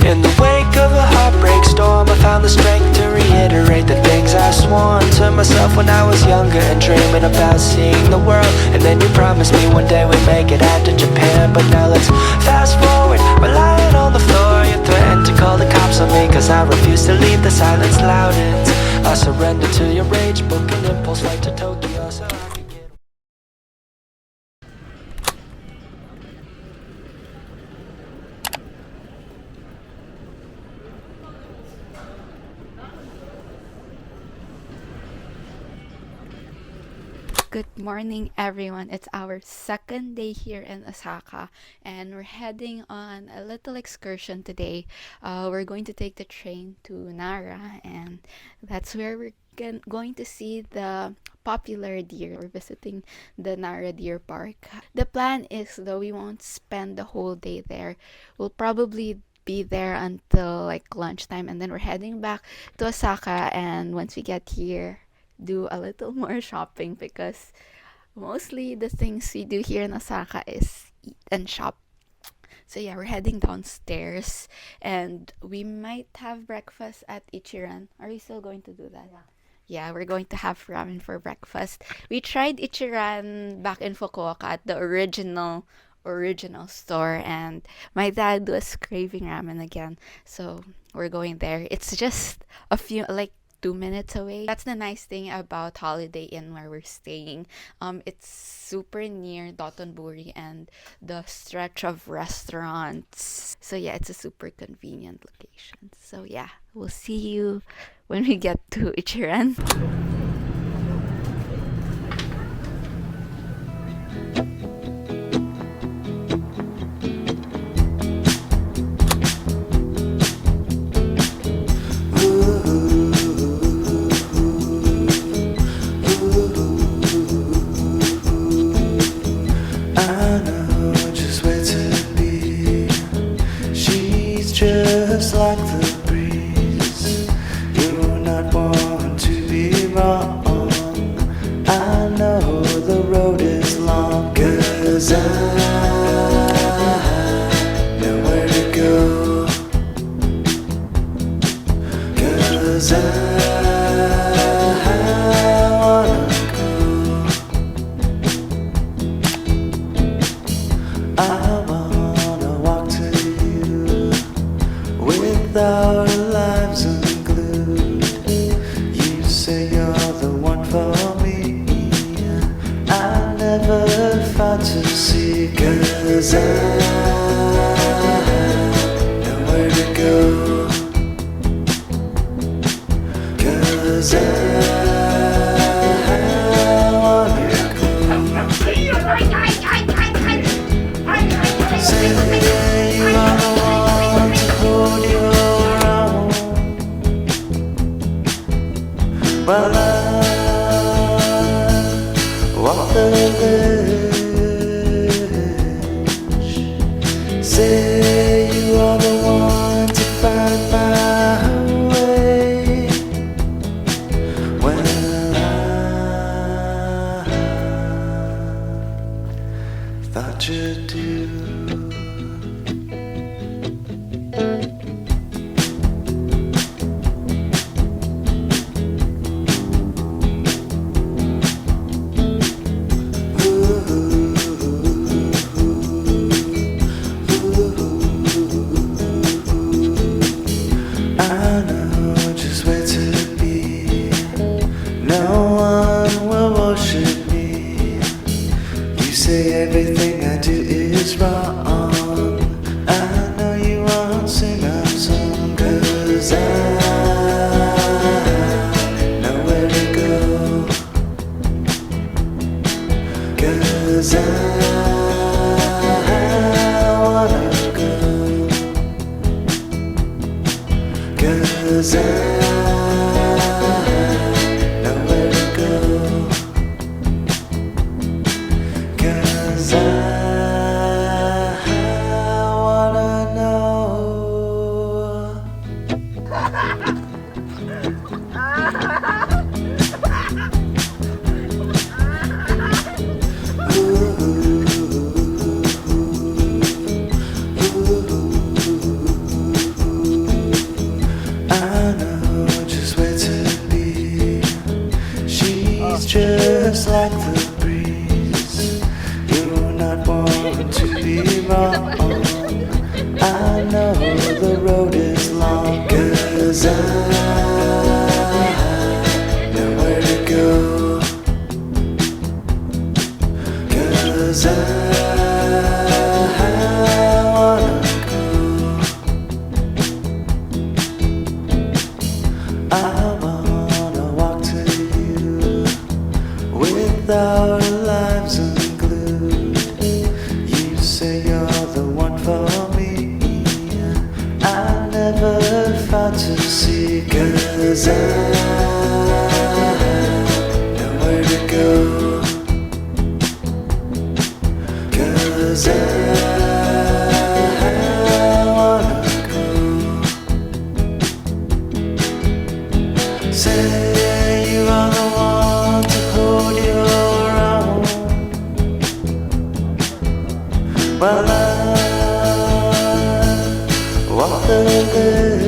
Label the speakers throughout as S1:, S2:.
S1: In the wake of a heartbreak storm, I found the strength to reiterate the things I sworn to myself when I was younger and dreaming about seeing the world. And then you promised me one day we'd make it out to Japan. But now let's fast forward, we're lying on the floor. You threatened to call the cops on me, cause I refuse to leave the silence loud. I surrender to your rage, book an impulse flight to Tokyo so I can get...
S2: Good morning, everyone. It's our second day here in Osaka, and we're heading on a little excursion today. We're going to take the train to Nara, and that's where we're going to see the popular deer. We're visiting the Nara Deer Park. The plan is, though, we won't spend the whole day there. We'll probably be there until like lunchtime, and then we're heading back to Osaka. And once we get here, do a little more shopping, because mostly the things we do here in Osaka is eat and shop. So yeah, we're heading downstairs and we might have breakfast at Ichiran. Are we still going to do that? Yeah, we're going to have ramen for breakfast. We tried Ichiran back in Fukuoka at the original store, and my dad was craving ramen again. So we're going there. It's just a few, like 2 minutes away. That's the nice thing about Holiday Inn where we're staying. It's super near Dotonbori and the stretch of restaurants. So yeah, it's a super convenient location. So yeah, we'll see you when we get to Ichiran.
S1: Just like the breeze, you will not want to be wrong. I know the road is long, cause I know where to go. Cause I wanna go. I wanna walk to you with our lives unglued. You say you're the one for me. I never thought to see, cause I know where to go. Cause I wanna go. Say you are the one to hold your own, while I walk the ledge. Say you are the one to find my way. Well, I thought you'd do. Everything I do is wrong. I know you won't sing my song, cause I know where to go. Cause I wanna go. Cause I know where to go. Cause I wanna know. 'cause I know where to go. 'Cause I wanna go. I wanna walk to you with our lives unglued. You say you're the one for me. I never thought to see. 'Cause I know where to go. 'Cause I wanna go. Say you are the one to hold your own. While I walk the ledge.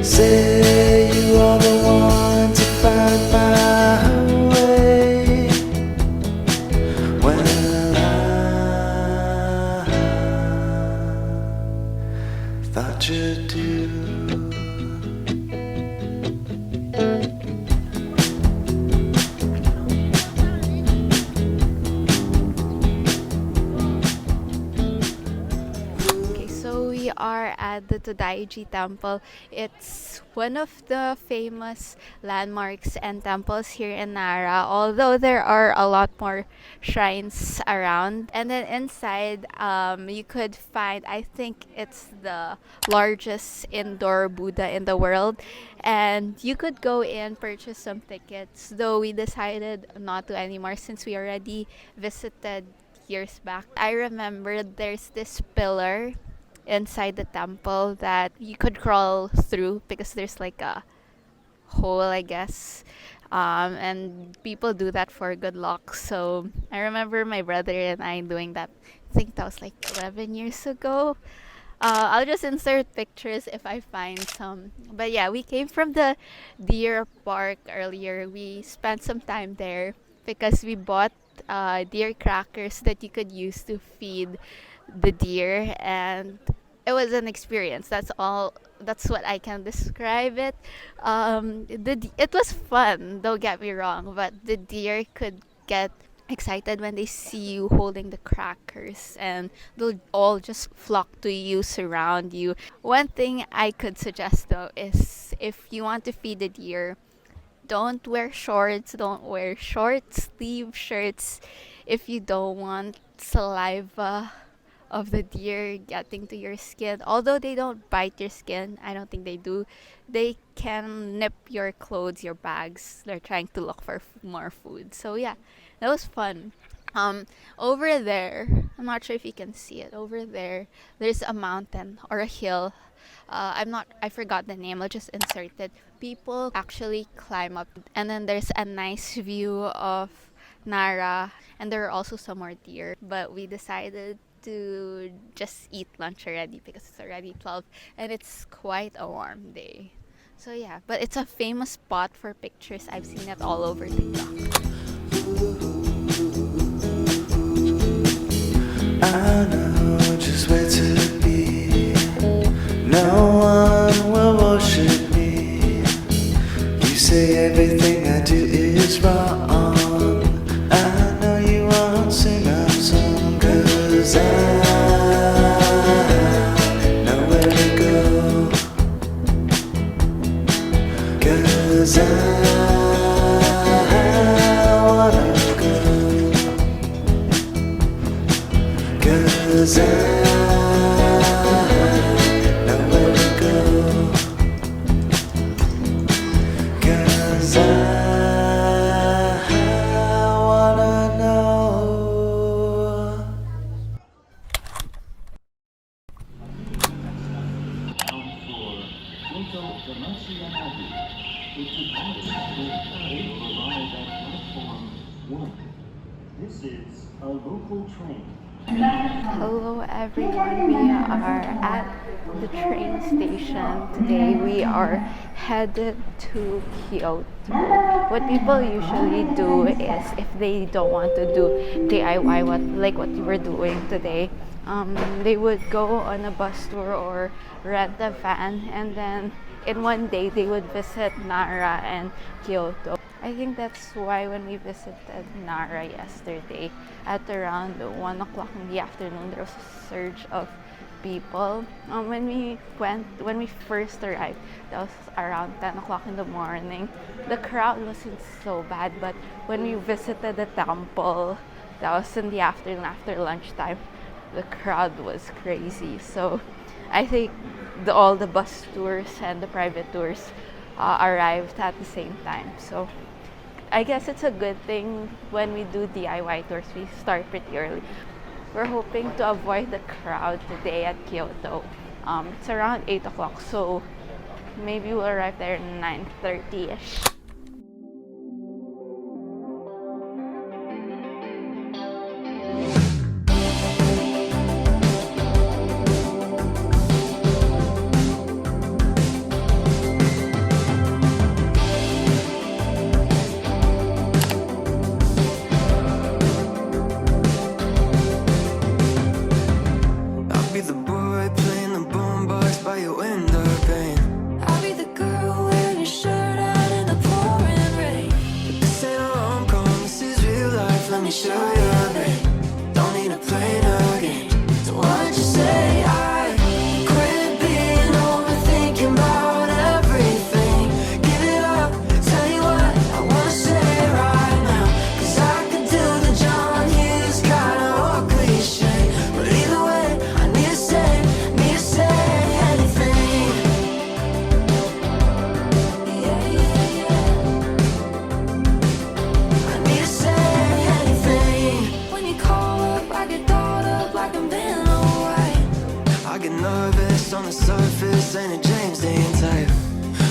S1: Say you are the one to find my way. Well, I thought you'd do.
S2: Okay, so we are at the Todaiji Temple. It's one of the famous landmarks and temples here in Nara, although there are a lot more shrines around. And then inside, you could find, I think it's the largest indoor Buddha in the world. And you could go in, purchase some tickets, though we decided not to anymore since we already visited years back. I remember there's this pillar inside the temple that you could crawl through because there's like a hole, I guess. And people do that for good luck. So I remember my brother and I doing that. I think that was like 11 years ago. I'll just insert pictures if I find some. But yeah, we came from the deer park earlier. We spent some time there because we bought deer crackers that you could use to feed the deer, and it was an experience. That's all. That's what I can describe it. It was fun. Don't get me wrong, but the deer could get excited when they see you holding the crackers, and they'll all just flock to you, surround you. One thing I could suggest though is if you want to feed the deer, don't wear shorts, don't wear short sleeve shirts if you don't want saliva of the deer getting to your skin. Although they don't bite your skin, I don't think they do. They can nip your clothes, your bags. They're trying to look for more food. So yeah, that was fun. Over there, I'm not sure if you can see it. Over there, there's a mountain or a hill. I forgot the name. I'll just insert it. People actually climb up, and then there's a nice view of Nara, and there are also some more deer. But we decided to just eat lunch already because it's already 12 and it's quite a warm day. So yeah, but it's a famous spot for pictures. I've seen it all over TikTok.
S1: I know just where to be. No one will worship me. You say everything I do is wrong. I know you won't sing my song, 'cause I know where to go. 'Cause I wanna go. 'Cause I know where to go. 'Cause I wanna know.
S3: Kyoto to Arashiyama, which is will arrive at platform 1. This is a local train.
S2: Hello everyone, we are at the train station today. We are headed to Kyoto. What people usually do is if they don't want to do DIY like what we were doing today, they would go on a bus tour or rent a van, and then in one day they would visit Nara and Kyoto. I think that's why when we visited Nara yesterday at around 1 o'clock in the afternoon, there was a surge of people. When we first arrived, that was around 10 o'clock in the morning. The crowd wasn't so bad, but when we visited the temple, that was in the afternoon after lunchtime, the crowd was crazy. So I think all the bus tours and the private tours arrived at the same time. So I guess it's a good thing when we do DIY tours, we start pretty early. We're hoping to avoid the crowd today at Kyoto. It's around 8 o'clock, so maybe we'll arrive there at 9:30ish.
S1: On the surface, ain't a James Dean type.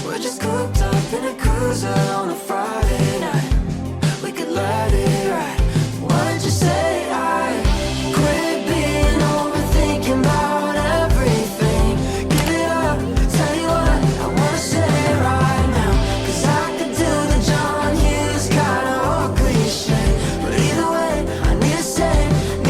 S1: We're just cooped up in a cruiser on a Friday night. We could let it ride. Why'd you say I quit being overthinking about everything? Give it up, tell you what I wanna say right now. 'Cause I could do the John Hughes kinda or cliche, but either way, I need to say anything.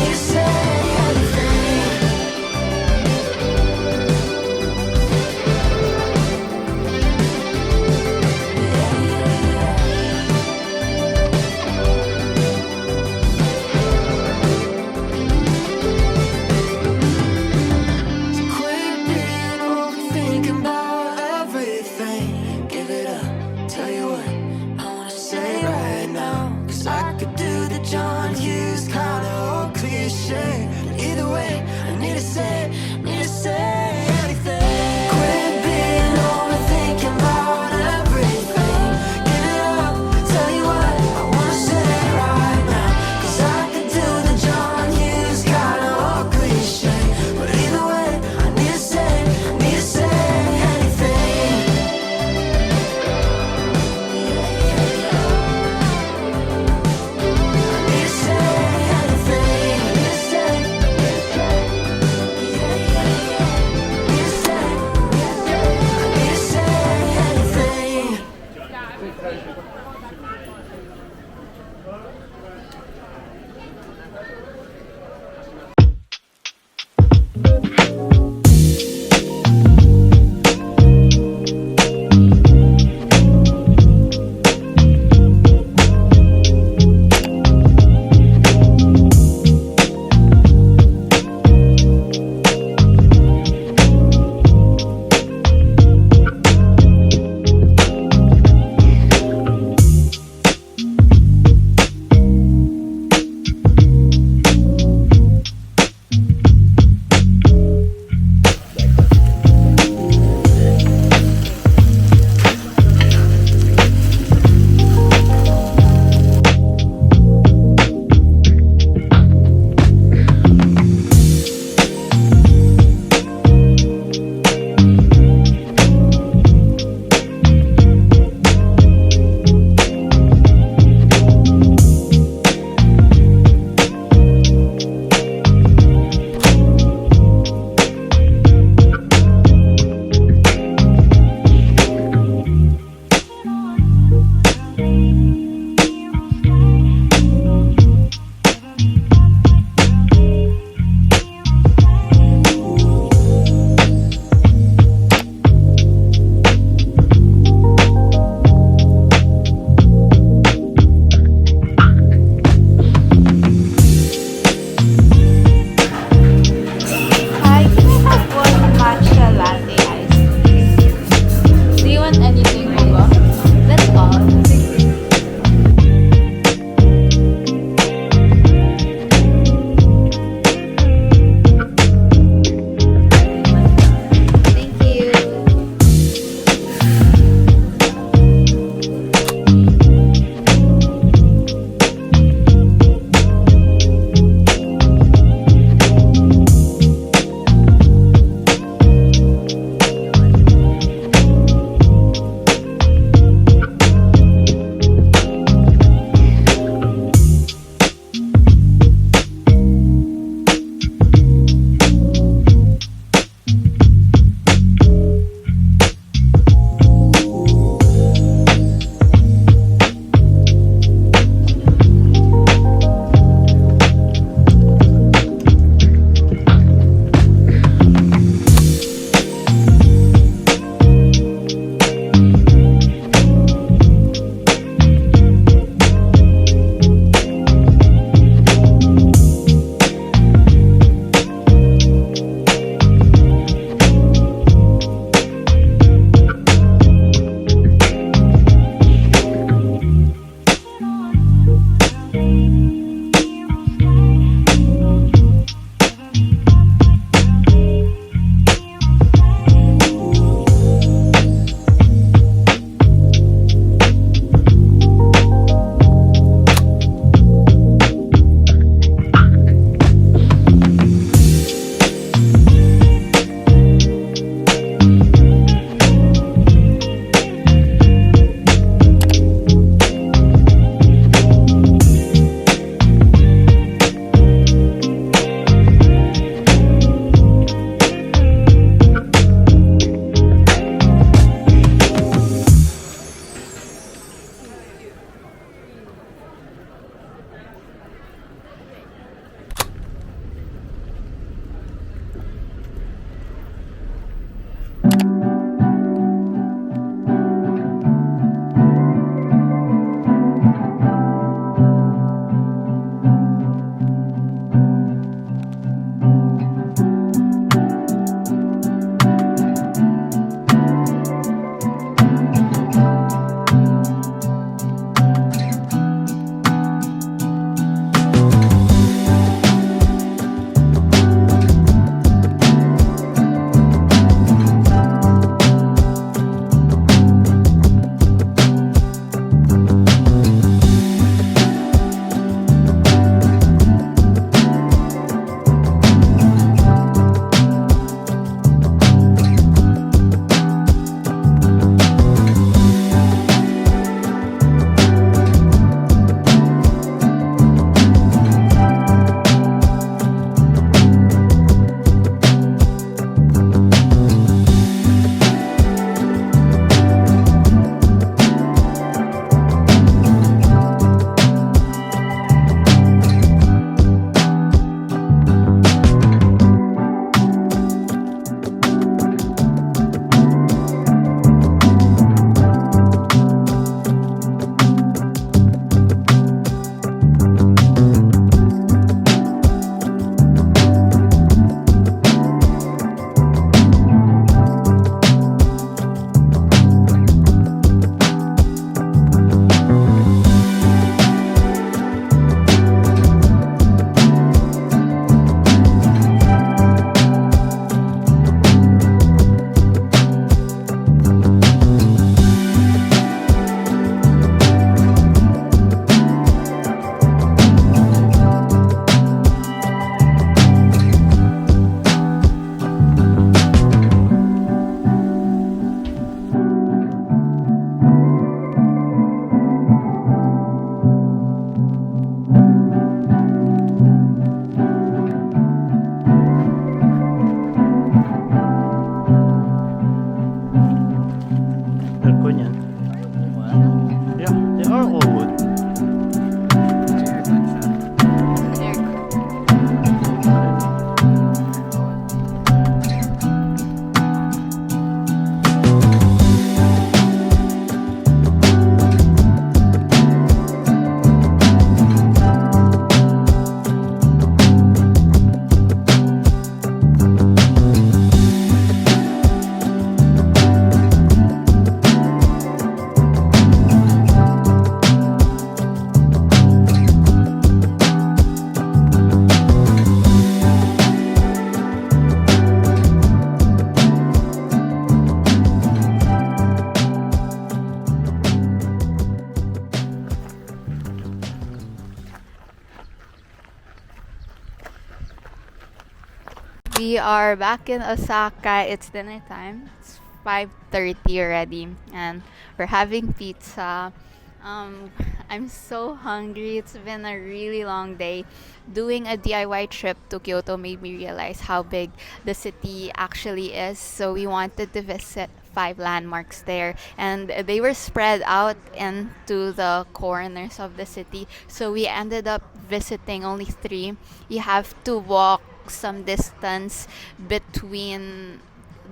S2: are back in Osaka. It's dinner time. It's 5:30 already, and we're having pizza. Um, I'm so hungry. It's been a really long day. Doing a DIY trip to Kyoto made me realize how big the city actually is. So we wanted to visit five landmarks there, and they were spread out into the corners of the city. So we ended up visiting only three. You have to walk some distance between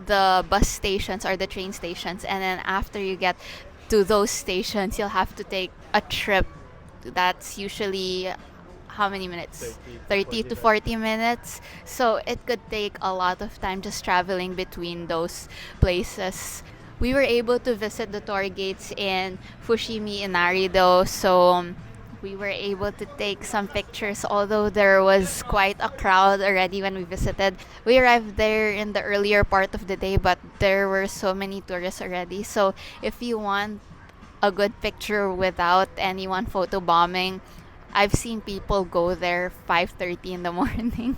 S2: the bus stations or the train stations, and then after you get to those stations you'll have to take a trip that's usually how many minutes? 30 to 40 minutes. So it could take a lot of time just traveling between those places. We were able to visit the torii gates in Fushimi Inari though, so we were able to take some pictures, although there was quite a crowd already when we visited. We arrived there in the earlier part of the day, but there were so many tourists already. So if you want a good picture without anyone photobombing, I've seen people go there 5:30 in the morning,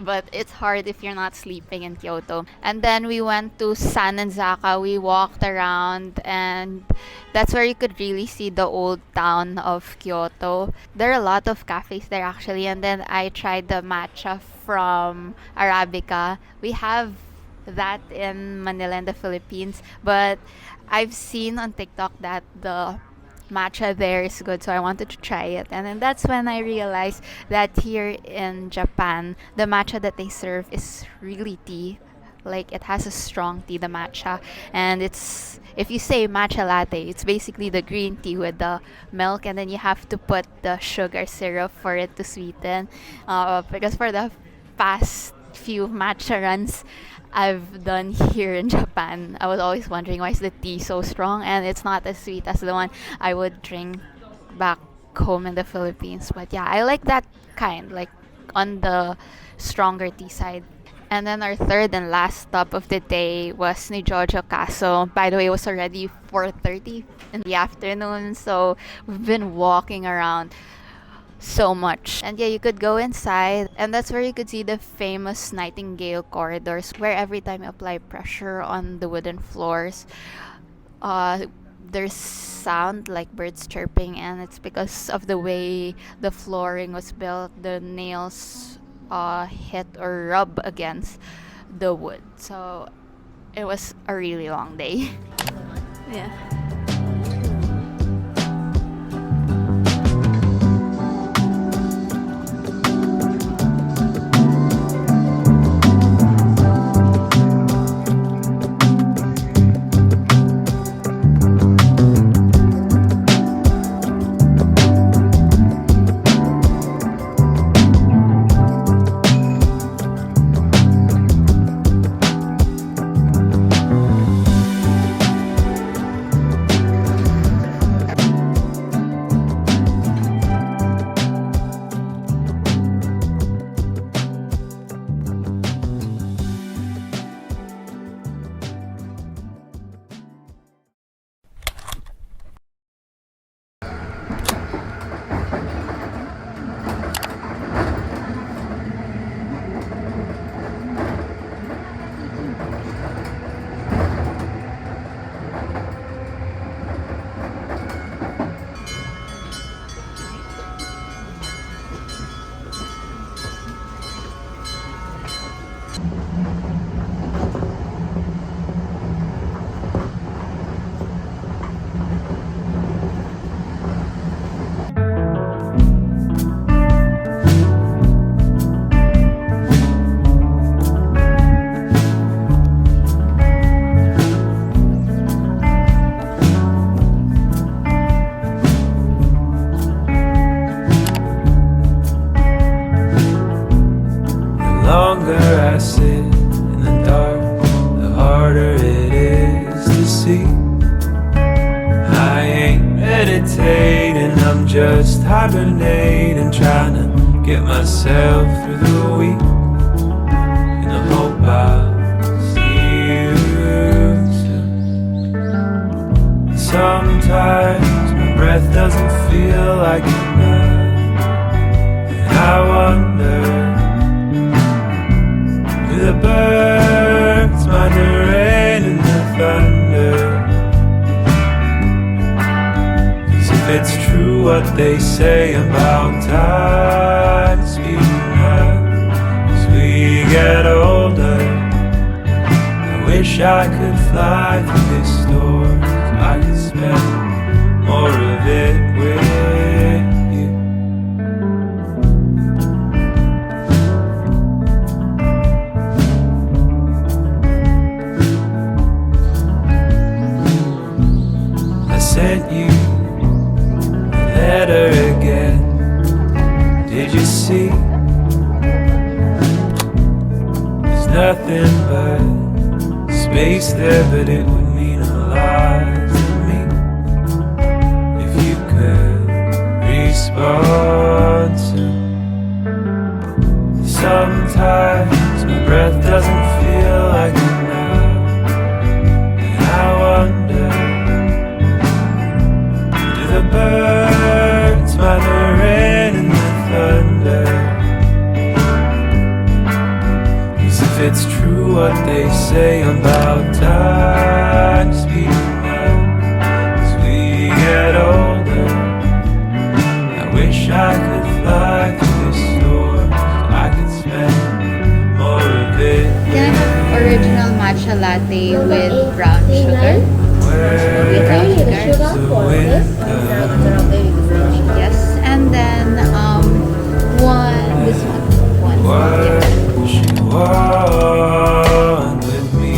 S2: but it's hard if you're not sleeping in Kyoto. And then we went to Sanenzaka. We walked around, and that's where you could really see the old town of Kyoto. There are a lot of cafes there actually, and then I tried the matcha from Arabica. We have that in Manila in the Philippines, but I've seen on TikTok that the matcha there is good, so I wanted to try it. And then that's when I realized that here in Japan, the matcha that they serve is really tea. Like it has a strong tea, the matcha, and it's if you say matcha latte, it's basically the green tea with the milk, and then you have to put the sugar syrup for it to sweeten. Because for the past few matcha runs I've done here in Japan, I was always wondering why is the tea so strong and it's not as sweet as the one I would drink back home in the Philippines. But yeah, I like that kind, like on the stronger tea side. And then our third and last stop of the day was Nijojo Castle. By the way, it was already 4:30 in the afternoon, so we've been walking around so much. And yeah, you could go inside, and that's where you could see the famous Nightingale corridors, where every time you apply pressure on the wooden floors, there's sound like birds chirping, and it's because of the way the flooring was built. The nails hit or rub against the wood. So it was a really long day. Yeah.
S4: longer I sit in the dark, the harder it is to see. I ain't meditating, I'm just hibernating, trying to get myself through the week, in the hope I'll see you soon. Sometimes my breath doesn't feel like enough, and I wonder, do the birds the rain and the thunder. 'Cause if it's true what they say about time speeding up as we get older, I wish I could fly through this storm so I could spend more of it with you. I sent you a letter again. Did you see? There's nothing but space there, but it would mean a lot to me if you could respond soon. Sometimes my breath doesn't feel like enough, and I wonder, do the birds mind the rain and the thunder? 'Cause if it's true what they say about time speeding up as we get older, I wish I could fly through this storm so I could spend more of it.
S2: Can I have original matcha latte with brown sugar?
S4: Where
S2: brown
S4: does
S2: sugar?
S4: the wind come?
S2: Yes, and then this one.
S4: What
S2: Yeah.
S4: does she want with me?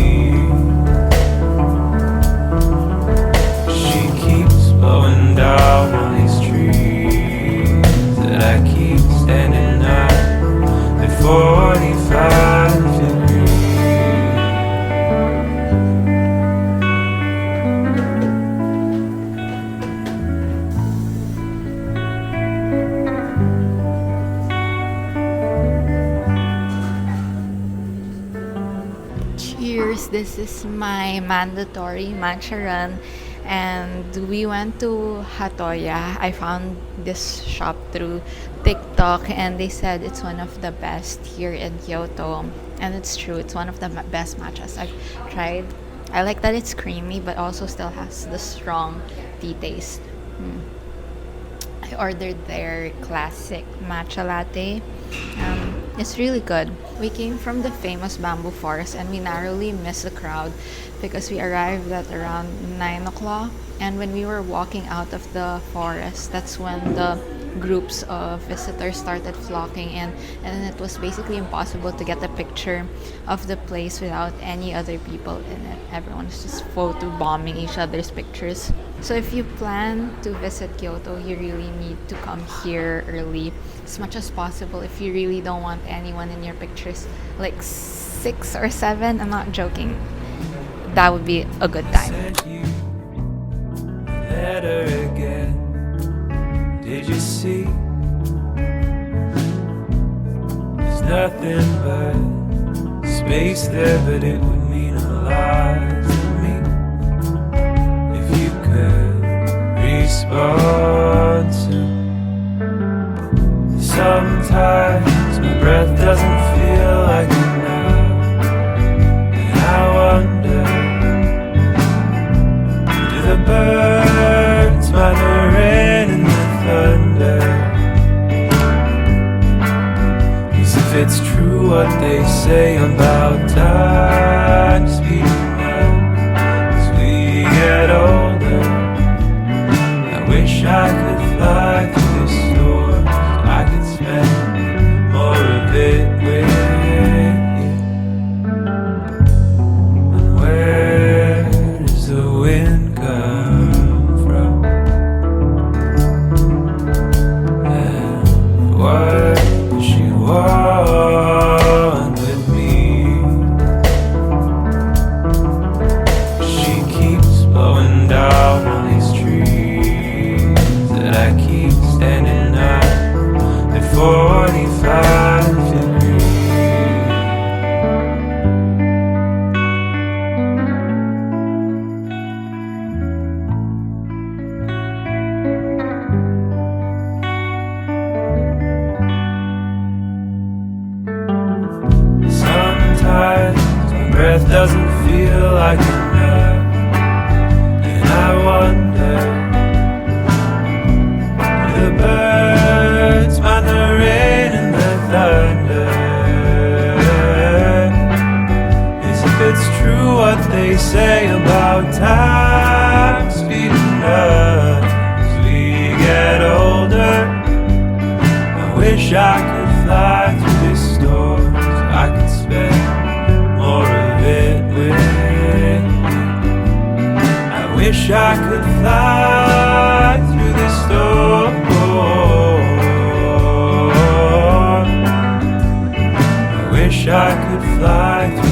S4: She keeps blowing down on these trees that I keep standing up at 45 degrees.
S2: Cheers! This is my mandatory matcha run, and we went to Hatoya. I found this shop through TikTok, and they said it's one of the best here in Kyoto, and it's true. It's one of the best matchas I've tried. I like that it's creamy, but also still has the strong tea taste. I ordered their classic matcha latte. It's really good. We came from the famous bamboo forest and we narrowly missed the crowd because we arrived at around 9 o'clock. And when we were walking out of the forest, that's when the groups of visitors started flocking in, and it was basically impossible to get a picture of the place without any other people in it. Everyone's just photo bombing each other's pictures. So if you plan to visit Kyoto, you really need to come here early as much as possible if you really don't want anyone in your pictures, like 6 or 7. I'm not joking. That would be a good time.
S4: Sent you a letter again. Did you see? There's nothing but space there, but it would mean a lot to me if you could respond soon. Sometimes my breath doesn't feel like enough, and I wonder, do the birds mind the rain and the thunder? 'Cause if it's true what they say about time speeding up as we get older, I wish I could fly through this storm so I could spend more of it with you. And where does the wind come from? And what does she want with me? She keeps blowing down on these trees that I keep standing up at 45 degrees. Sometimes my breath doesn't feel feel like enough. And I wonder, do the birds find the rain and the thunder? Is if it's true what they say about time speeding up as we get older? I wish I could fly through this storm so I could spend more of it with you. I wish I could fly through this storm. I wish I could fly through